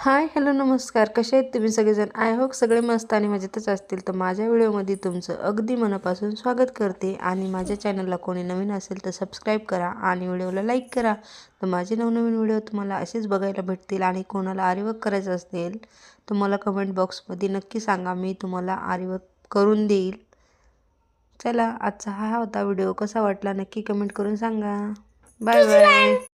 हाय, hello, नमस्कार. कसे आहेत तुम्ही सगळेजण? आय होप सगळे मस्त आणि मजेतच असतील. तर माझ्या व्हिडिओमध्ये तुमचं अगदी मनापासून स्वागत करते आणि माझ्या चॅनलला कोणी नवीन असेल तर सबस्क्राईब करा आणि व्हिडिओला लाईक करा. तर माझे नवनवीन व्हिडिओ तुम्हाला असेच बघायला भेटतील आणि कोणाला आरीवर्क करायचं असेल तर मला कमेंट बॉक्समध्ये नक्की सांगा, मी तुम्हाला आरीवर्क करून देईल. चला, आजचा हा होता व्हिडिओ. कसा वाटला नक्की कमेंट करून सांगा. Bye bye.